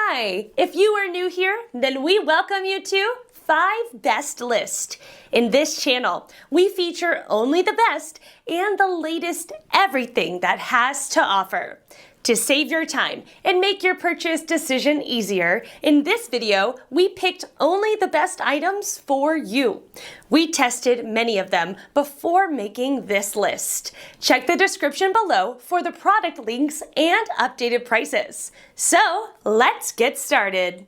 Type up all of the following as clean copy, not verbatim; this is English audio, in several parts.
Hi! If you are new here, then we welcome you to 5 Best List. In this channel, we feature only the best and the latest everything that has to offer. To save your time and make your purchase decision easier, in this video, we picked only the best items for you. We tested many of them before making this list. Check the description below for the product links and updated prices. So, let's get started.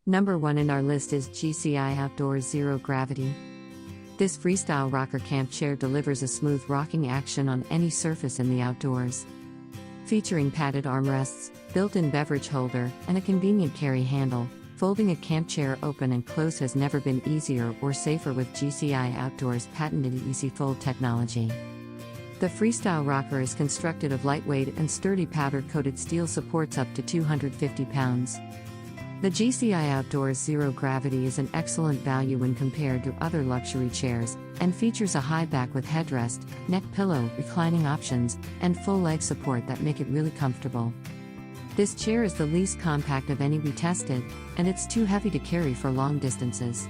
Number 1 in our list is GCI Outdoors Zero Gravity. This freestyle rocker camp chair delivers a smooth rocking action on any surface in the outdoors. Featuring padded armrests, built-in beverage holder, and a convenient carry handle, folding a camp chair open and close has never been easier or safer with GCI Outdoors' patented Easy Fold technology. The freestyle rocker is constructed of lightweight and sturdy powder-coated steel supports up to 250 pounds. The GCI Outdoors Zero Gravity is an excellent value when compared to other luxury chairs, and features a high back with headrest, neck pillow, reclining options, and full leg support that make it really comfortable. This chair is the least compact of any we tested, and it's too heavy to carry for long distances.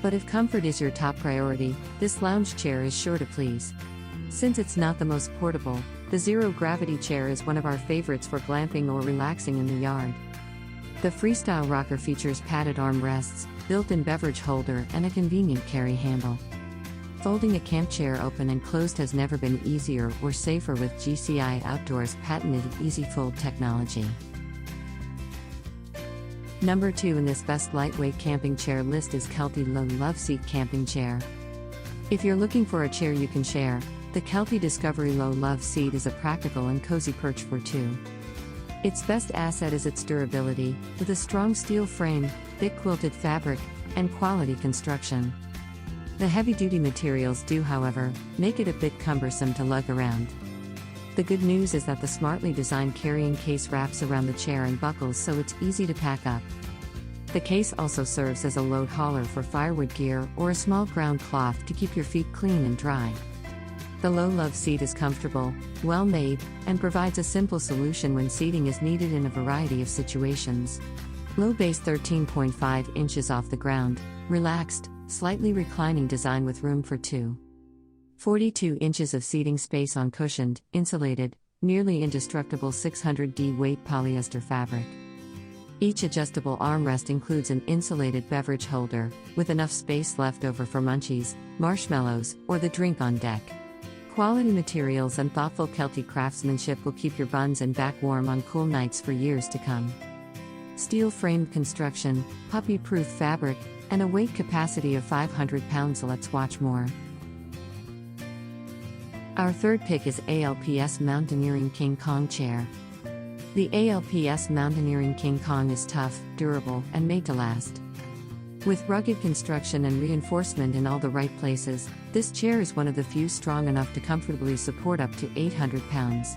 But if comfort is your top priority, this lounge chair is sure to please. Since it's not the most portable, the Zero Gravity chair is one of our favorites for glamping or relaxing in the yard. The freestyle rocker features padded armrests, built-in beverage holder, and a convenient carry handle. Folding a camp chair open and closed has never been easier or safer with GCI Outdoors' patented Easy Fold technology. Number 2 in this best lightweight camping chair list is Kelty Lone Loveseat camping chair. If you're looking for a chair you can share, the Kelty Discovery Low Loveseat is a practical and cozy perch for two. Its best asset is its durability, with a strong steel frame, thick quilted fabric, and quality construction. The heavy-duty materials do, however, make it a bit cumbersome to lug around. The good news is that the smartly designed carrying case wraps around the chair and buckles so it's easy to pack up. The case also serves as a load hauler for firewood gear or a small ground cloth to keep your feet clean and dry. The low Loveseat is comfortable, well-made, and provides a simple solution when seating is needed in a variety of situations. Low base 13.5 inches off the ground, relaxed, slightly reclining design with room for two. 42 inches of seating space on cushioned, insulated, nearly indestructible 600D weight polyester fabric. Each adjustable armrest includes an insulated beverage holder, with enough space left over for munchies, marshmallows, or the drink on deck. Quality materials and thoughtful Kelty craftsmanship will keep your buns and back warm on cool nights for years to come. Steel-framed construction, puppy-proof fabric, and a weight capacity of 500 pounds. Let's watch more. Our third pick is ALPS Mountaineering King Kong Chair. The ALPS Mountaineering King Kong is tough, durable, and made to last. With rugged construction and reinforcement in all the right places, this chair is one of the few strong enough to comfortably support up to 800 pounds.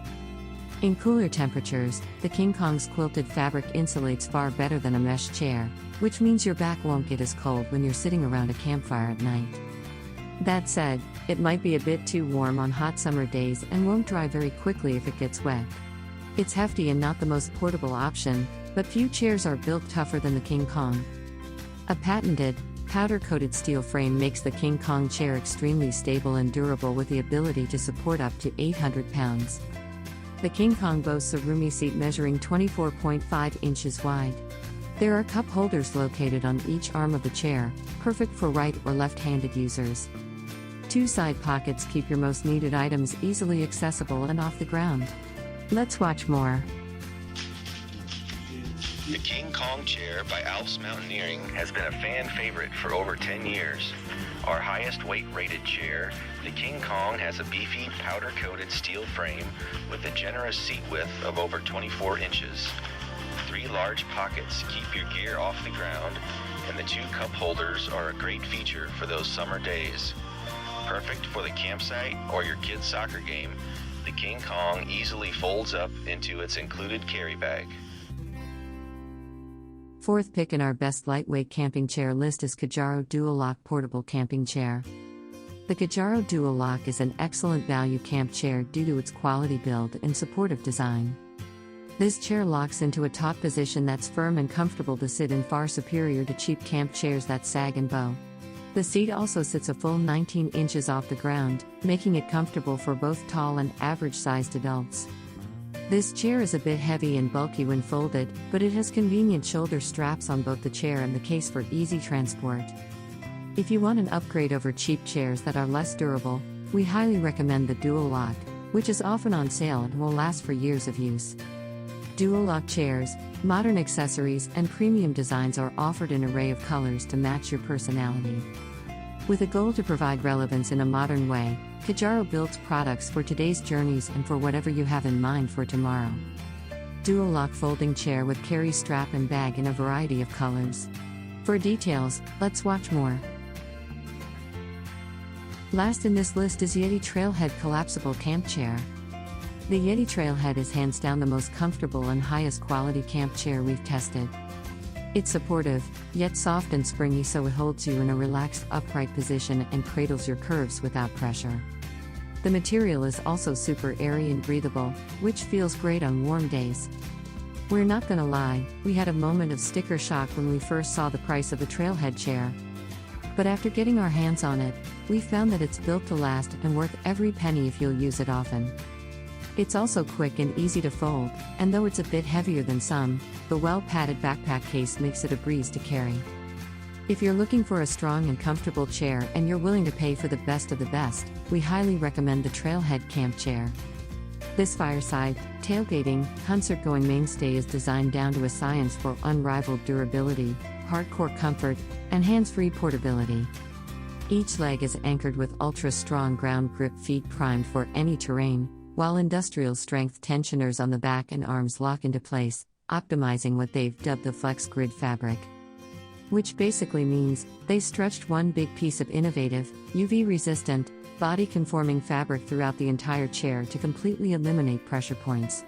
In cooler temperatures, the King Kong's quilted fabric insulates far better than a mesh chair, which means your back won't get as cold when you're sitting around a campfire at night. That said, it might be a bit too warm on hot summer days and won't dry very quickly if it gets wet. It's hefty and not the most portable option, but few chairs are built tougher than the King Kong. A patented, powder-coated steel frame makes the King Kong chair extremely stable and durable with the ability to support up to 800 pounds. The King Kong boasts a roomy seat measuring 24.5 inches wide. There are cup holders located on each arm of the chair, perfect for right or left-handed users. 2 side pockets keep your most needed items easily accessible and off the ground. Let's watch more. The King Kong chair by ALPS Mountaineering has been a fan favorite for over 10 years. Our highest weight rated chair, the King Kong, has a beefy powder-coated steel frame with a generous seat width of over 24 inches. 3 large pockets keep your gear off the ground, and the 2 cup holders are a great feature for those summer days. Perfect for the campsite or your kid's soccer game, the King Kong easily folds up into its included carry bag. Fourth pick in our best lightweight camping chair list is KAJARO Dual Lock Portable Camping Chair. The KAJARO Dual Lock is an excellent value camp chair due to its quality build and supportive design. This chair locks into a taut position that's firm and comfortable to sit in, far superior to cheap camp chairs that sag and bow. The seat also sits a full 19 inches off the ground, making it comfortable for both tall and average-sized adults. This chair is a bit heavy and bulky when folded, but it has convenient shoulder straps on both the chair and the case for easy transport. If you want an upgrade over cheap chairs that are less durable, we highly recommend the Dual Lock, which is often on sale and will last for years of use. Dual Lock chairs, modern accessories, and premium designs are offered in an array of colors to match your personality. With a goal to provide relevance in a modern way, KAJARO builds products for today's journeys and for whatever you have in mind for tomorrow. Dual Lock folding chair with carry strap and bag in a variety of colors. For details, let's watch more. Last in this list is Yeti Trailhead Collapsible Camp Chair. The Yeti Trailhead is hands down the most comfortable and highest quality camp chair we've tested. It's supportive, yet soft and springy, so it holds you in a relaxed upright position and cradles your curves without pressure. The material is also super airy and breathable, which feels great on warm days. We're not gonna lie, we had a moment of sticker shock when we first saw the price of the Trailhead chair. But after getting our hands on it, we found that it's built to last and worth every penny if you'll use it often. It's also quick and easy to fold, and though it's a bit heavier than some, the well-padded backpack case makes it a breeze to carry. If you're looking for a strong and comfortable chair and you're willing to pay for the best of the best, we highly recommend the Trailhead Camp Chair. This fireside, tailgating, concert-going mainstay is designed down to a science for unrivaled durability, hardcore comfort, and hands-free portability. Each leg is anchored with ultra-strong ground grip feet primed for any terrain, while industrial-strength tensioners on the back and arms lock into place, optimizing what they've dubbed the flex grid fabric. Which basically means, they stretched one big piece of innovative, UV-resistant, body-conforming fabric throughout the entire chair to completely eliminate pressure points.